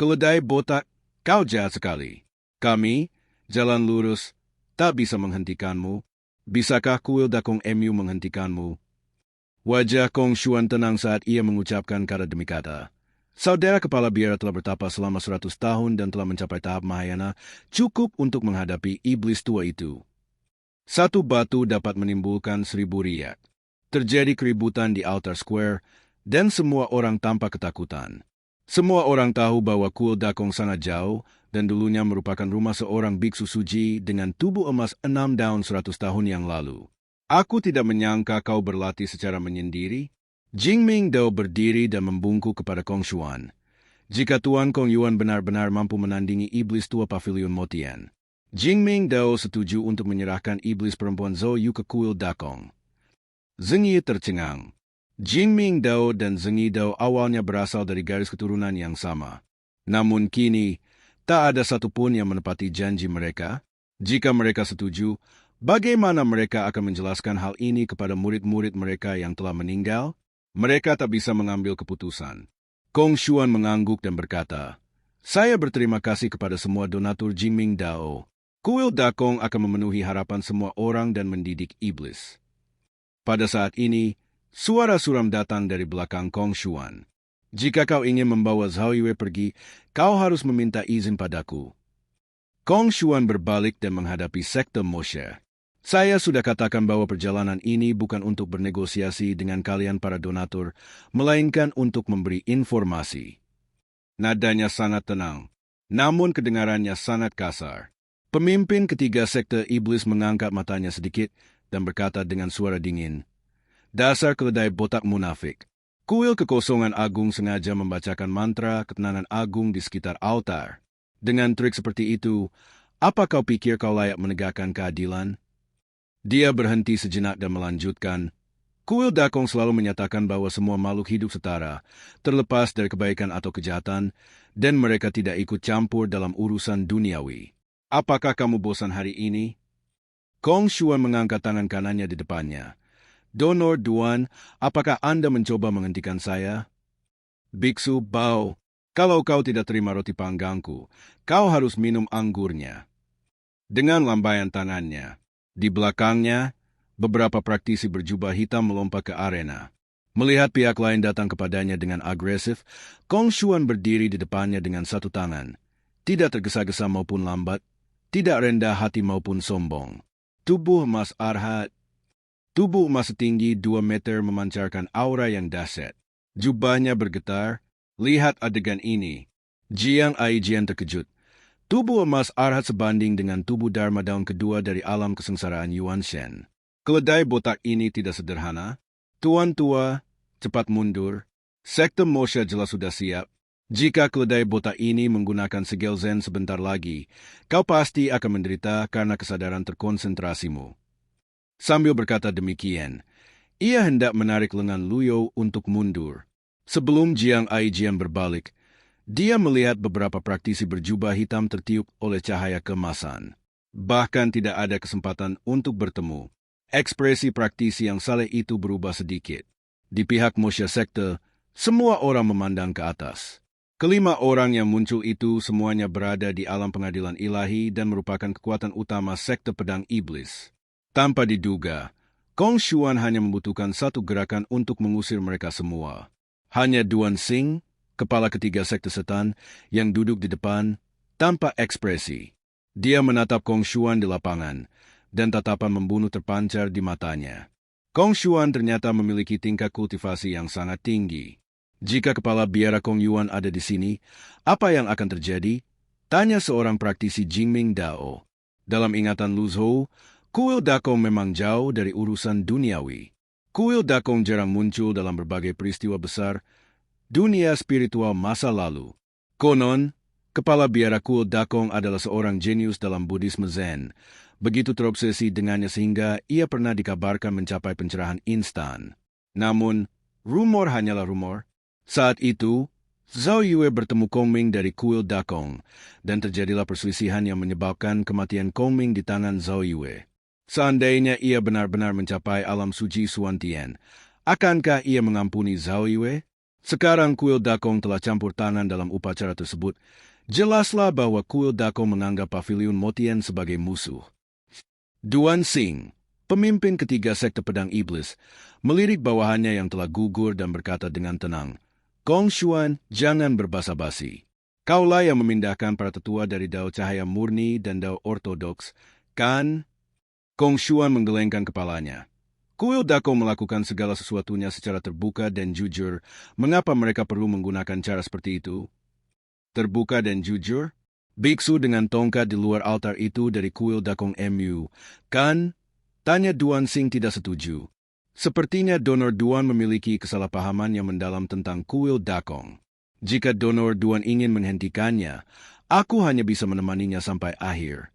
Keledai botak, kau jahat sekali. Kami, jalan lurus, tak bisa menghentikanmu. Bisakah kuil dakong Mu menghentikanmu? Wajah Kong Xuan tenang saat ia mengucapkan kata demi kata. Saudara kepala biara telah bertapa selama 100 tahun dan telah mencapai tahap Mahayana cukup untuk menghadapi iblis tua itu. Satu batu dapat menimbulkan 1000 riak. Terjadi keributan di Altar Square dan semua orang tampak ketakutan. Semua orang tahu bahwa kuil dakong sangat jauh dan dulunya merupakan rumah seorang biksu suci dengan tubuh emas 6 daun 100 tahun yang lalu. Aku tidak menyangka kau berlatih secara menyendiri. Jingming Dao berdiri dan membungkuk kepada Kong Xuan. Jika Tuan Kong Yuan benar-benar mampu menandingi iblis tua Pavilion Motian, Jingming Dao setuju untuk menyerahkan iblis perempuan Zhou Yu ke kuil dakong. Zheng Yi tercengang. Jingming Dao dan Zheng Yi Dao awalnya berasal dari garis keturunan yang sama. Namun kini, tak ada satupun yang menepati janji mereka. Jika mereka setuju, bagaimana mereka akan menjelaskan hal ini kepada murid-murid mereka yang telah meninggal? Mereka tak bisa mengambil keputusan. Kong Xuan mengangguk dan berkata, "Saya berterima kasih kepada semua donatur Jingming Dao. Kuil dakong akan memenuhi harapan semua orang dan mendidik iblis." Pada saat ini, suara suram datang dari belakang Kong Xuan. "Jika kau ingin membawa Zhao Yue pergi, kau harus meminta izin padaku." Kong Xuan berbalik dan menghadapi sekte Moshe. "Saya sudah katakan bahwa perjalanan ini bukan untuk bernegosiasi dengan kalian para donatur, melainkan untuk memberi informasi." Nadanya sangat tenang, namun kedengarannya sangat kasar. Pemimpin ketiga sekte iblis mengangkat matanya sedikit dan berkata dengan suara dingin, "Dasar keledai botak munafik. Kuil kekosongan agung sengaja membacakan mantra ketenangan agung di sekitar altar. Dengan trik seperti itu, apa kau pikir kau layak menegakkan keadilan?" Dia berhenti sejenak dan melanjutkan, "Kuil dakong selalu menyatakan bahwa semua makhluk hidup setara, terlepas dari kebaikan atau kejahatan, dan mereka tidak ikut campur dalam urusan duniawi. Apakah kamu bosan hari ini?" Kong Xuan mengangkat tangan kanannya di depannya. "Donor Duan, apakah Anda mencoba menghentikan saya?" "Biksu Bao, kalau kau tidak terima roti panggangku, kau harus minum anggurnya." Dengan lambaian tangannya, di belakangnya, beberapa praktisi berjubah hitam melompat ke arena. Melihat pihak lain datang kepadanya dengan agresif, Kong Xuan berdiri di depannya dengan satu tangan. Tidak tergesa-gesa maupun lambat, tidak rendah hati maupun sombong. Tubuh emas arhat. Tubuh emas setinggi 2 meter memancarkan aura yang dahsyat. Jubahnya bergetar. Lihat adegan ini. Jiang Aijian terkejut. Tubuh emas arhat sebanding dengan tubuh Dharma daun kedua dari alam kesengsaraan Yuan Shen. Keledai botak ini tidak sederhana. Tuan tua, cepat mundur. Sekte Moshe jelas sudah siap. Jika keledai botak ini menggunakan segel Zen sebentar lagi, kau pasti akan menderita karena kesadaran terkonsentrasimu. Sambil berkata demikian, ia hendak menarik lengan Luyo untuk mundur. Sebelum Jiang Aijian berbalik, dia melihat beberapa praktisi berjubah hitam tertiup oleh cahaya keemasan. Bahkan tidak ada kesempatan untuk bertemu. Ekspresi praktisi yang saleh itu berubah sedikit. Di pihak Moshe Sekte, semua orang memandang ke atas. Kelima orang yang muncul itu semuanya berada di alam pengadilan ilahi dan merupakan kekuatan utama sekte pedang iblis. Tanpa diduga, Kong Xuan hanya membutuhkan satu gerakan untuk mengusir mereka semua. Hanya Duan Xing, kepala ketiga sekte setan, yang duduk di depan, tanpa ekspresi. Dia menatap Kong Xuan di lapangan, dan tatapan membunuh terpancar di matanya. Kong Xuan ternyata memiliki tingkat kultivasi yang sangat tinggi. Jika kepala biara Kong Yuan ada di sini, apa yang akan terjadi? Tanya seorang praktisi Jingming Dao. Dalam ingatan Lu Zhou, kuil dakong memang jauh dari urusan duniawi. Kuil dakong jarang muncul dalam berbagai peristiwa besar dunia spiritual masa lalu. Konon, kepala biara kuil dakong adalah seorang jenius dalam Buddhisme Zen. Begitu terobsesi dengannya sehingga ia pernah dikabarkan mencapai pencerahan instan. Namun, rumor hanyalah rumor. Saat itu, Zhao Yue bertemu Kongming dari kuil dakong, dan terjadilah perselisihan yang menyebabkan kematian Kongming di tangan Zhao Yue. Seandainya ia benar-benar mencapai alam suci Suantian, akankah ia mengampuni Zhao Yue? Sekarang kuil Dakong telah campur tangan dalam upacara tersebut. Jelaslah bahwa kuil Dakong menganggap Paviliun Motien sebagai musuh. Duan Xing, pemimpin ketiga sekte pedang iblis, melirik bawahannya yang telah gugur dan berkata dengan tenang, Kong Xuan, jangan berbasa-basi. Kaulah yang memindahkan para tetua dari Dao Cahaya Murni dan Dao Ortodoks, kan? Kong Xuan menggelengkan kepalanya. Kuil Dakong melakukan segala sesuatunya secara terbuka dan jujur. Mengapa mereka perlu menggunakan cara seperti itu? Terbuka dan jujur? Biksu dengan tongkat di luar altar itu dari kuil Dakong MU, kan? Tanya Duan Xing tidak setuju. Sepertinya Donor Duan memiliki kesalahpahaman yang mendalam tentang kuil Dakong. Jika Donor Duan ingin menghentikannya, aku hanya bisa menemaninya sampai akhir.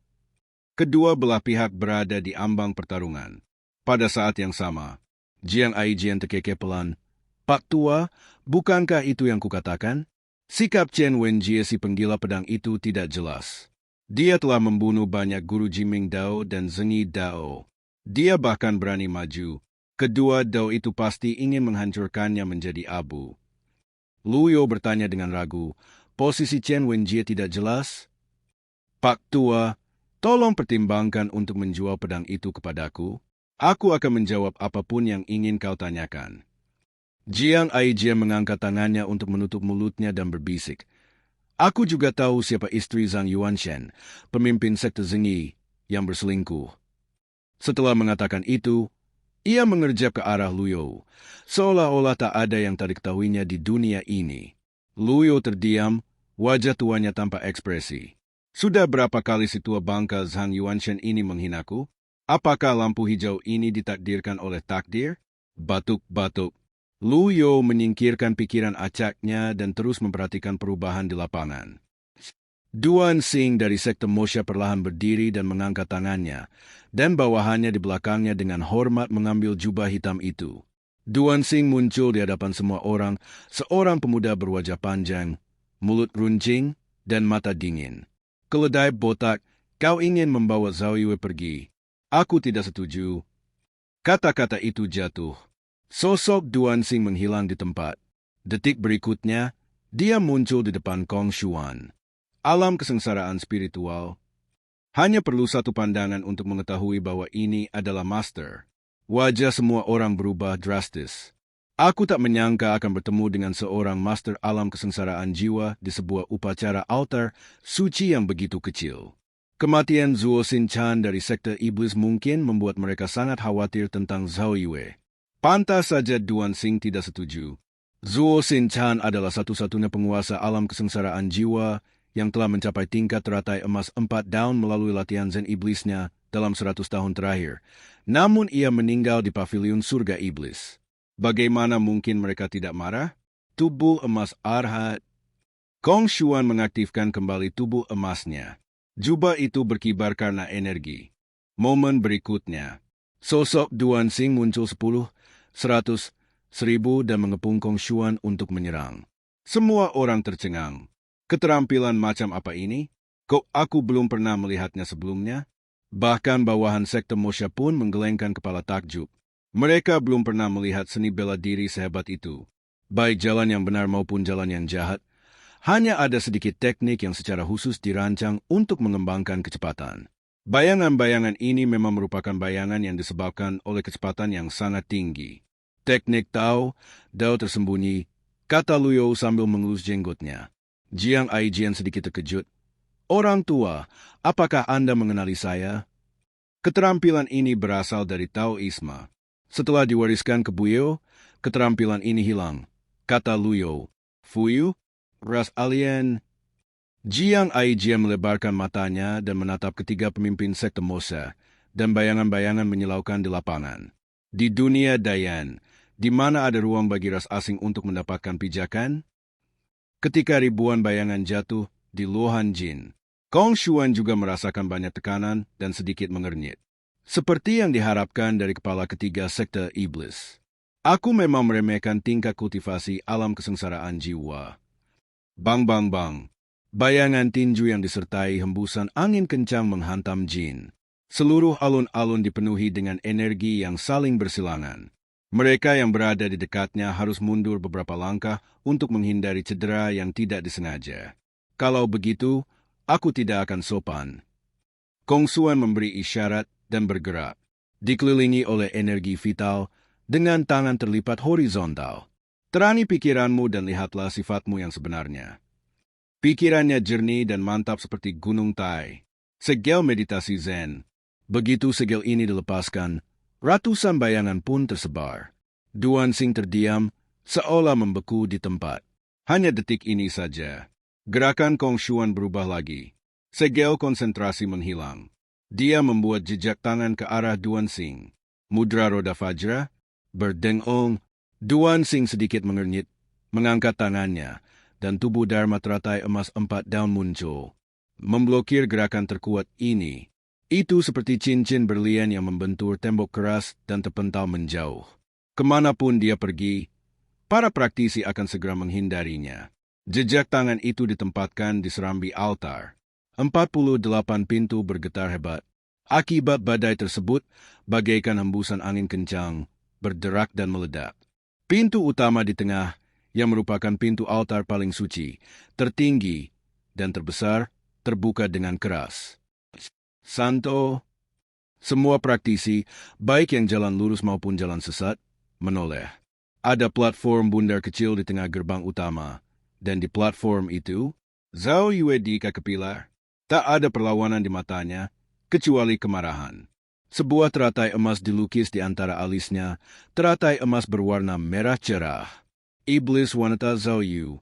Kedua belah pihak berada di ambang pertarungan. Pada saat yang sama, Jiang Aijian terkekeh pelan. Pak Tua, bukankah itu yang kukatakan? Sikap Chen Wenjie si penggila pedang itu tidak jelas. Dia telah membunuh banyak guru Jiming Dao dan Zengi Dao. Dia bahkan berani maju. Kedua Dao itu pasti ingin menghancurkannya menjadi abu. Luyo bertanya dengan ragu, posisi Chen Wenjie tidak jelas? Pak Tua, tolong pertimbangkan untuk menjual pedang itu kepadaku. Aku akan menjawab apapun yang ingin kau tanyakan. Jiang Aijian mengangkat tangannya untuk menutup mulutnya dan berbisik. Aku juga tahu siapa istri Zhang Yuanshen, pemimpin sekte Zengi, yang berselingkuh. Setelah mengatakan itu, ia mengerjap ke arah Luyo, seolah-olah tak ada yang tak diketahuinya di dunia ini. Luyo terdiam, wajah tuanya tanpa ekspresi. Sudah berapa kali si tua bangka Zhang Yuanshen ini menghinaku? Apakah lampu hijau ini ditakdirkan oleh takdir? Batuk-batuk. Luyo menyingkirkan pikiran acaknya dan terus memperhatikan perubahan di lapangan. Duan Xing dari sekte Mosha perlahan berdiri dan mengangkat tangannya, dan bawahannya di belakangnya dengan hormat mengambil jubah hitam itu. Duan Xing muncul di hadapan semua orang, seorang pemuda berwajah panjang, mulut runcing, dan mata dingin. Keledai botak, kau ingin membawa Zhao Yue pergi. Aku tidak setuju. Kata-kata itu jatuh. Sosok Duan Xing menghilang di tempat. Detik berikutnya, dia muncul di depan Kong Xuan. Alam kesengsaraan spiritual. Hanya perlu satu pandangan untuk mengetahui bahwa ini adalah master. Wajah semua orang berubah drastis. Aku tak menyangka akan bertemu dengan seorang master alam kesengsaraan jiwa di sebuah upacara altar suci yang begitu kecil. Kematian Zuo Xin Chan dari sekte iblis mungkin membuat mereka sangat khawatir tentang Zhao Yue. Pantas saja Duan Xing tidak setuju. Zuo Xin Chan adalah satu-satunya penguasa alam kesengsaraan jiwa yang telah mencapai tingkat teratai emas 4 daun melalui latihan Zen iblisnya dalam 100 tahun terakhir. Namun ia meninggal di pavilion surga iblis. Bagaimana mungkin mereka tidak marah? Tubuh emas Arhat. Kong Xuan mengaktifkan kembali tubuh emasnya. Jubah itu berkibar karena energi. Momen berikutnya, sosok Duan Xing muncul 10, 100, 1000 dan mengepung Kong Xuan untuk menyerang. Semua orang tercengang. Keterampilan macam apa ini? Kok aku belum pernah melihatnya sebelumnya? Bahkan bawahan sekte Mosha pun menggelengkan kepala takjub. Mereka belum pernah melihat seni bela diri sehebat itu. Baik jalan yang benar maupun jalan yang jahat, hanya ada sedikit teknik yang secara khusus dirancang untuk mengembangkan kecepatan. Bayangan-bayangan ini memang merupakan bayangan yang disebabkan oleh kecepatan yang sangat tinggi. Teknik Dao tersembunyi, kata Luyo sambil mengelus jenggotnya. Jiang Aijian sedikit terkejut. Orang tua, apakah Anda mengenali saya? Keterampilan ini berasal dari Taoisme. Setelah diwariskan ke Buyo, keterampilan ini hilang, kata Luyo. Fuyu? Ras alien. Jiang Aijian melebarkan matanya dan menatap ketiga pemimpin sekte Mosha, dan bayangan-bayangan menyilaukan di lapangan. Di dunia Dayan, di mana ada ruang bagi ras asing untuk mendapatkan pijakan? Ketika ribuan bayangan jatuh di Luohan Jin, Kong Xuan juga merasakan banyak tekanan dan sedikit mengernyit. Seperti yang diharapkan dari kepala ketiga sekte iblis. Aku memang meremehkan tingkat kultivasi alam kesengsaraan jiwa. Bang bang bang. Bayangan tinju yang disertai hembusan angin kencang menghantam Jin. Seluruh alun-alun dipenuhi dengan energi yang saling bersilangan. Mereka yang berada di dekatnya harus mundur beberapa langkah untuk menghindari cedera yang tidak disengaja. Kalau begitu, aku tidak akan sopan. Kong Xuan memberi isyarat dan bergerak, dikelilingi oleh energi vital dengan tangan terlipat horizontal. Terani pikiranmu dan lihatlah sifatmu yang sebenarnya. Pikirannya jernih dan mantap seperti gunung Tai. Segel meditasi Zen. Begitu segel ini dilepaskan, ratusan bayangan pun tersebar. Duan Xing terdiam, seolah membeku di tempat. Hanya detik ini saja. Gerakan Kong Xuan berubah lagi. Segel konsentrasi menghilang. Dia membuat jejak tangan ke arah Duan Xing. Mudra roda Fajra, berdengong. Duan Xing sedikit mengernyit, mengangkat tangannya, dan tubuh Dharma teratai emas 4 daun muncul. Memblokir gerakan terkuat ini. Itu seperti cincin berlian yang membentur tembok keras dan terpental menjauh. Kemanapun dia pergi, para praktisi akan segera menghindarinya. Jejak tangan itu ditempatkan di serambi altar. 48 pintu bergetar hebat. Akibat badai tersebut, bagaikan hembusan angin kencang, berderak dan meledak. Pintu utama di tengah, yang merupakan pintu altar paling suci, tertinggi dan terbesar, terbuka dengan keras. Santo, semua praktisi, baik yang jalan lurus maupun jalan sesat, menoleh. Ada platform bundar kecil di tengah gerbang utama, dan di platform itu, Zhao Yue di kaki pilar. Tak ada perlawanan di matanya, kecuali kemarahan. Sebuah teratai emas dilukis di antara alisnya, teratai emas berwarna merah cerah. Iblis wanita Zhao Yu.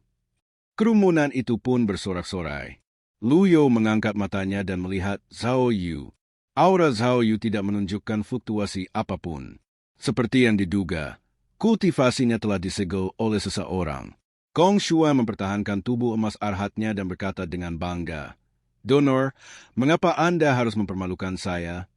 Kerumunan itu pun bersorak-sorai. Lu You mengangkat matanya dan melihat Zhao Yu. Aura Zhao Yu tidak menunjukkan fluktuasi apapun. Seperti yang diduga, kultivasinya telah disegel oleh seseorang. Kong Xuan mempertahankan tubuh emas arhatnya dan berkata dengan bangga, "Donor, mengapa Anda harus mempermalukan saya?"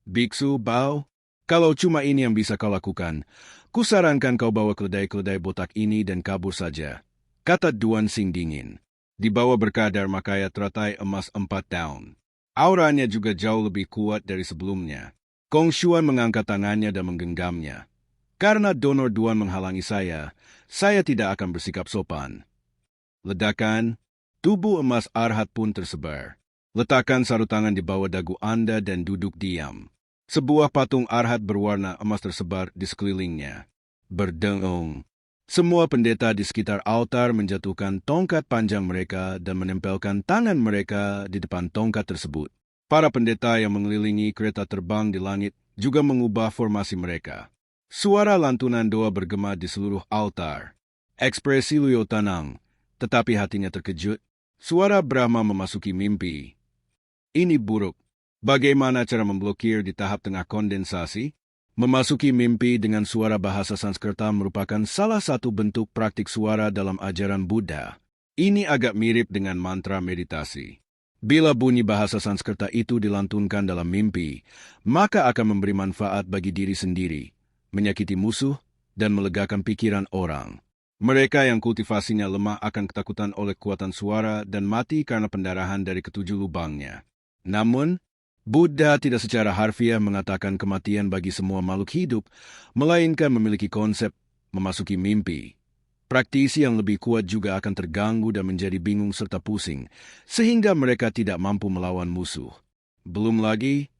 "Biksu, Bao, kalau cuma ini yang bisa kau lakukan, kusarankan kau bawa keledai-keledai botak ini dan kabur saja," kata Duan Xing dingin. Di bawah berkadar makaya teratai emas 4 daun. Auranya juga jauh lebih kuat dari sebelumnya. Kong Xuan mengangkat tangannya dan menggenggamnya. "Karena donor Duan menghalangi saya tidak akan bersikap sopan." Ledakan, tubuh emas arhat pun tersebar. Letakkan sarutangan di bawah dagu Anda dan duduk diam. Sebuah patung arhat berwarna emas tersebar di sekelilingnya. Berdengung. Semua pendeta di sekitar altar menjatuhkan tongkat panjang mereka dan menempelkan tangan mereka di depan tongkat tersebut. Para pendeta yang mengelilingi kereta terbang di langit juga mengubah formasi mereka. Suara lantunan doa bergema di seluruh altar. Ekspresi Lu You tenang, tetapi hatinya terkejut. Suara Brahma memasuki mimpi. Ini buruk. Bagaimana cara memblokir di tahap tengah kondensasi? Memasuki mimpi dengan suara bahasa Sanskerta merupakan salah satu bentuk praktik suara dalam ajaran Buddha. Ini agak mirip dengan mantra meditasi. Bila bunyi bahasa Sanskerta itu dilantunkan dalam mimpi, maka akan memberi manfaat bagi diri sendiri, menyakiti musuh, dan melegakan pikiran orang. Mereka yang kultivasinya lemah akan ketakutan oleh kekuatan suara dan mati karena pendarahan dari ketujuh lubangnya. Namun, Buddha tidak secara harfiah mengatakan kematian bagi semua makhluk hidup, melainkan memiliki konsep memasuki mimpi. Praktisi yang lebih kuat juga akan terganggu dan menjadi bingung serta pusing, sehingga mereka tidak mampu melawan musuh. Belum lagi,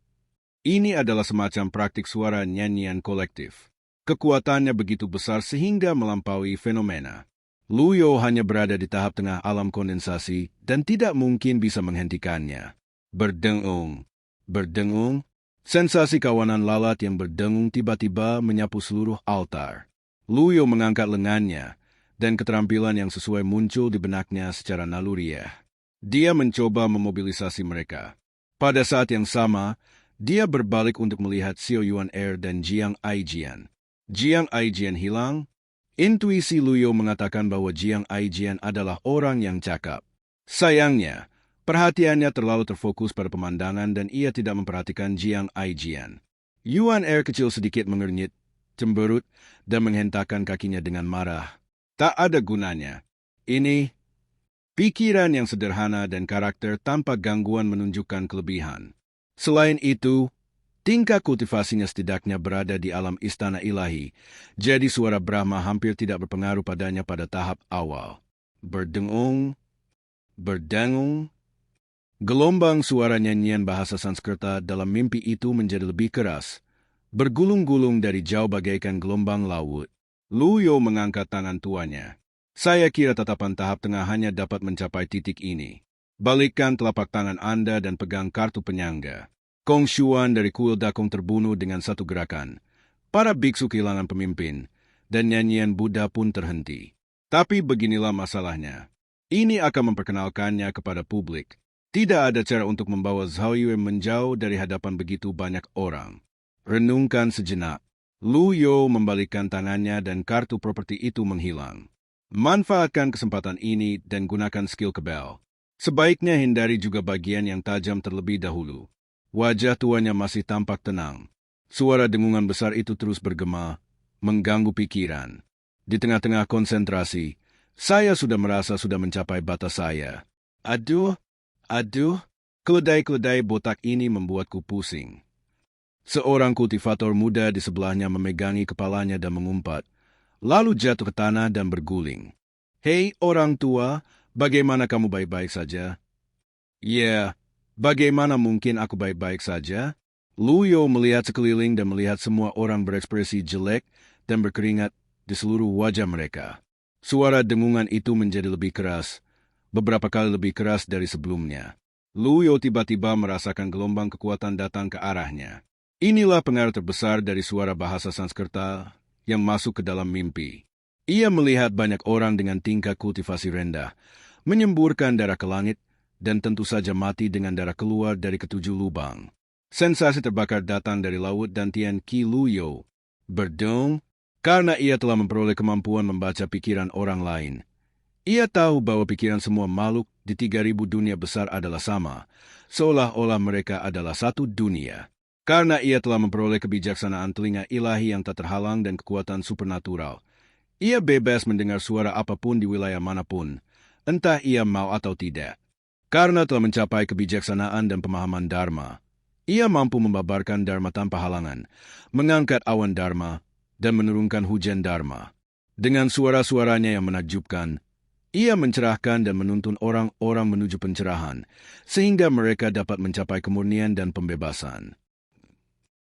ini adalah semacam praktik suara nyanyian kolektif. Kekuatannya begitu besar sehingga melampaui fenomena. Lu You hanya berada di tahap tengah alam kondensasi dan tidak mungkin bisa menghentikannya. Berdengung. Berdengung, sensasi kawanan lalat yang berdengung tiba-tiba menyapu seluruh altar. Lu You mengangkat lengannya, dan keterampilan yang sesuai muncul di benaknya secara naluriah. Dia mencoba memobilisasi mereka. Pada saat yang sama, dia berbalik untuk melihat Xiao Yuan Er dan Jiang Aijian. Jiang Aijian hilang. Intuisi Lu You mengatakan bahwa Jiang Aijian adalah orang yang cakap. Sayangnya, perhatiannya terlalu terfokus pada pemandangan dan ia tidak memperhatikan Jiang Aijian. Yuan Er kecil sedikit mengernyit, cemberut, dan menghentakkan kakinya dengan marah. Tak ada gunanya. Ini, pikiran yang sederhana dan karakter tanpa gangguan menunjukkan kelebihan. Selain itu, Tingkat kultivasinya setidaknya berada di alam istana ilahi, jadi suara Brahma hampir tidak berpengaruh padanya pada tahap awal. Berdengung, berdengung. Gelombang suara nyanyian bahasa Sanskerta dalam mimpi itu menjadi lebih keras, bergulung-gulung dari jauh bagaikan gelombang laut. Lu Yo mengangkat tangan tuanya. Saya kira tatapan tahap tengah hanya dapat mencapai titik ini. Balikkan telapak tangan Anda dan pegang kartu penyangga. Kong Xuan dari kuil Dakong terbunuh dengan satu gerakan. Para biksu kehilangan pemimpin, dan nyanyian Buddha pun terhenti. Tapi beginilah masalahnya. Ini akan memperkenalkannya kepada publik. Tidak ada cara untuk membawa Zhao Yue menjauh dari hadapan begitu banyak orang. Renungkan sejenak. Lu Yo membalikkan tangannya dan kartu properti itu menghilang. Manfaatkan kesempatan ini dan gunakan skill kebal. Sebaiknya hindari juga bagian yang tajam terlebih dahulu. Wajah tuanya masih tampak tenang. Suara dengungan besar itu terus bergema, mengganggu pikiran. Di tengah-tengah konsentrasi, saya sudah merasa sudah mencapai batas saya. Aduh, keledai-keledai botak ini membuatku pusing. Seorang kultivator muda di sebelahnya memegangi kepalanya dan mengumpat, lalu jatuh ke tanah dan berguling. Hei orang tua, bagaimana kamu baik-baik saja? Ya. Bagaimana mungkin aku baik-baik saja? Lu Yo melihat sekeliling dan melihat semua orang berekspresi jelek dan berkeringat di seluruh wajah mereka. Suara dengungan itu menjadi lebih keras, beberapa kali lebih keras dari sebelumnya. Lu Yo tiba-tiba merasakan gelombang kekuatan datang ke arahnya. Inilah pengaruh terbesar dari suara bahasa Sanskerta yang masuk ke dalam mimpi. Ia melihat banyak orang dengan tingkat kultivasi rendah, menyemburkan darah ke langit, dan tentu saja mati dengan darah keluar dari ketujuh lubang. Sensasi terbakar datang dari laut dan Tian Qi Lu Yo. Berdengung, karena ia telah memperoleh kemampuan membaca pikiran orang lain. Ia tahu bahwa pikiran semua makhluk di 3000 dunia besar adalah sama, seolah-olah mereka adalah satu dunia. Karena ia telah memperoleh kebijaksanaan telinga ilahi yang tak terhalang dan kekuatan supernatural, ia bebas mendengar suara apapun di wilayah manapun, entah ia mau atau tidak. Karena telah mencapai kebijaksanaan dan pemahaman Dharma, ia mampu membabarkan Dharma tanpa halangan, mengangkat awan Dharma, dan menurunkan hujan Dharma. Dengan suara-suaranya yang menakjubkan, ia mencerahkan dan menuntun orang-orang menuju pencerahan, sehingga mereka dapat mencapai kemurnian dan pembebasan.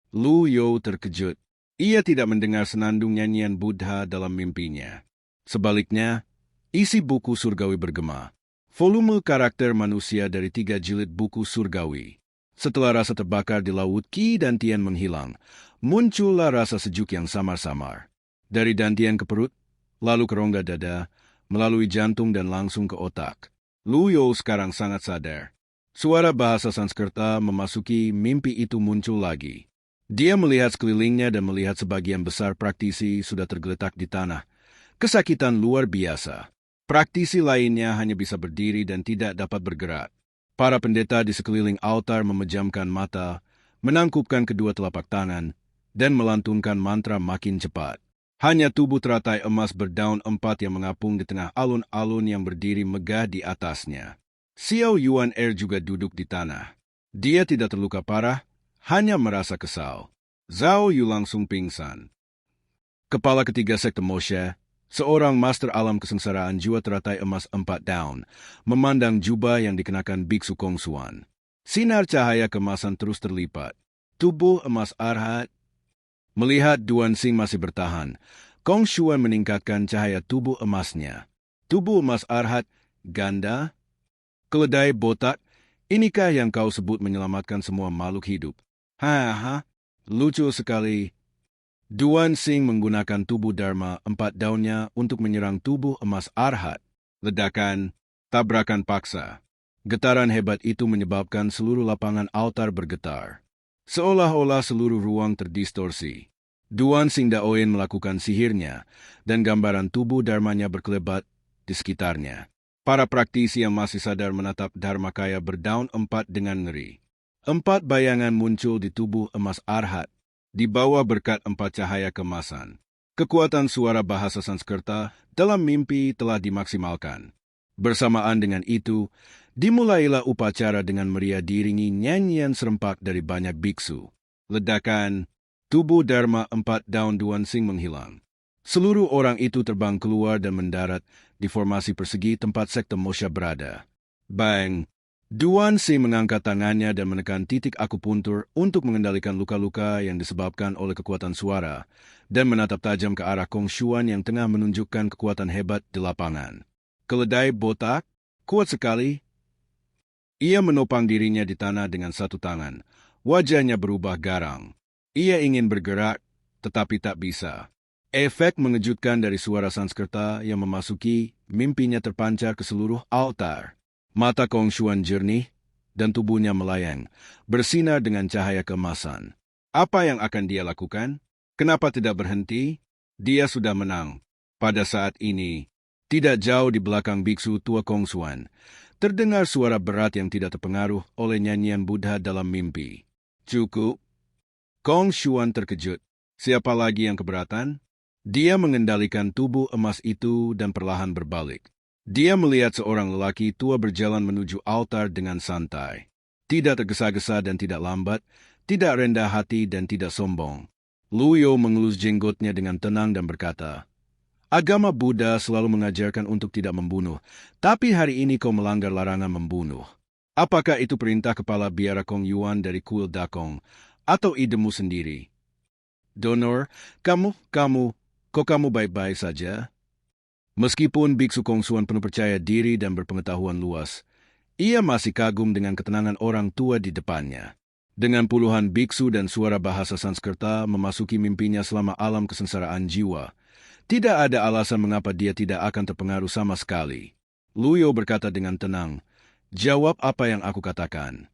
Lu Yo terkejut. Ia tidak mendengar senandung nyanyian Buddha dalam mimpinya. Sebaliknya, isi buku surgawi bergema. Volume karakter manusia dari 3 jilid buku surgawi. Setelah rasa terbakar di laut Qi dan Tian menghilang, muncullah rasa sejuk yang samar-samar. Dari dantian ke perut, lalu ke rongga dada, melalui jantung dan langsung ke otak. Lu Yo sekarang sangat sadar. Suara bahasa Sanskerta memasuki mimpi itu muncul lagi. Dia melihat sekelilingnya dan melihat sebagian besar praktisi sudah tergeletak di tanah. Kesakitan luar biasa. Praktisi lainnya hanya bisa berdiri dan tidak dapat bergerak. Para pendeta di sekeliling altar memejamkan mata, menangkupkan kedua telapak tangan, dan melantunkan mantra makin cepat. Hanya tubuh teratai emas berdaun 4 yang mengapung di tengah alun-alun yang berdiri megah di atasnya. Xiao Yuan juga duduk di tanah. Dia tidak terluka parah, hanya merasa kesal. Zhao Yu langsung pingsan. Kepala ketiga sekte Moshe, seorang master alam kesengsaraan jiwa teratai emas 4 daun, memandang jubah yang dikenakan biksu Kong Xuan. Sinar cahaya kemasan terus terlipat. Tubuh emas arhat. Melihat Duan Xing masih bertahan, Kong Xuan meningkatkan cahaya tubuh emasnya. Tubuh emas arhat, ganda, keledai botak, inikah yang kau sebut menyelamatkan semua makhluk hidup? Haha, lucu sekali. Duan Xing menggunakan tubuh Dharma 4 daunnya untuk menyerang tubuh emas arhat. Ledakan, tabrakan paksa. Getaran hebat itu menyebabkan seluruh lapangan altar bergetar. Seolah-olah seluruh ruang terdistorsi. Duan Xing Daoin melakukan sihirnya, dan gambaran tubuh Dharmanya berkelebat di sekitarnya. Para praktisi yang masih sadar menatap Dharmakaya berdaun 4 dengan ngeri. 4 bayangan muncul di tubuh emas arhat. Di bawah berkat 4 cahaya kemasan. Kekuatan suara bahasa Sanskerta dalam mimpi telah dimaksimalkan. Bersamaan dengan itu, dimulailah upacara dengan meriah diiringi nyanyian serempak dari banyak biksu. Ledakan, tubuh Dharma 4 daun Duansing menghilang. Seluruh orang itu terbang keluar dan mendarat di formasi persegi tempat sekte Mosha berada. Bang! Duansing mengangkat tangannya dan menekan titik akupuntur untuk mengendalikan luka-luka yang disebabkan oleh kekuatan suara dan menatap tajam ke arah Kong Xuan yang tengah menunjukkan kekuatan hebat di lapangan. Keledai botak, kuat sekali. Ia menopang dirinya di tanah dengan satu tangan. Wajahnya berubah garang. Ia ingin bergerak, tetapi tak bisa. Efek mengejutkan dari suara Sanskerta yang memasuki mimpinya terpancar ke seluruh altar. Mata Kong Xuan jernih, dan tubuhnya melayang, bersinar dengan cahaya keemasan. Apa yang akan dia lakukan? Kenapa tidak berhenti? Dia sudah menang. Pada saat ini, tidak jauh di belakang biksu tua Kong Xuan, terdengar suara berat yang tidak terpengaruh oleh nyanyian Buddha dalam mimpi. Cukup. Kong Xuan terkejut. Siapa lagi yang keberatan? Dia mengendalikan tubuh emas itu dan perlahan berbalik. Dia melihat seorang lelaki tua berjalan menuju altar dengan santai. Tidak tergesa-gesa dan tidak lambat, tidak rendah hati dan tidak sombong. Luyo mengelus jenggotnya dengan tenang dan berkata, "Agama Buddha selalu mengajarkan untuk tidak membunuh, tapi hari ini kau melanggar larangan membunuh. Apakah itu perintah kepala biara Kong Yuan dari kuil Dakong, atau idemu sendiri?" "Donor, kok kamu baik-baik saja?" Meskipun biksu Kong Xuan penuh percaya diri dan berpengetahuan luas, ia masih kagum dengan ketenangan orang tua di depannya. Dengan puluhan biksu dan suara bahasa Sanskerta memasuki mimpinya selama alam kesengsaraan jiwa, tidak ada alasan mengapa dia tidak akan terpengaruh sama sekali. Luyo berkata dengan tenang, "Jawab apa yang aku katakan."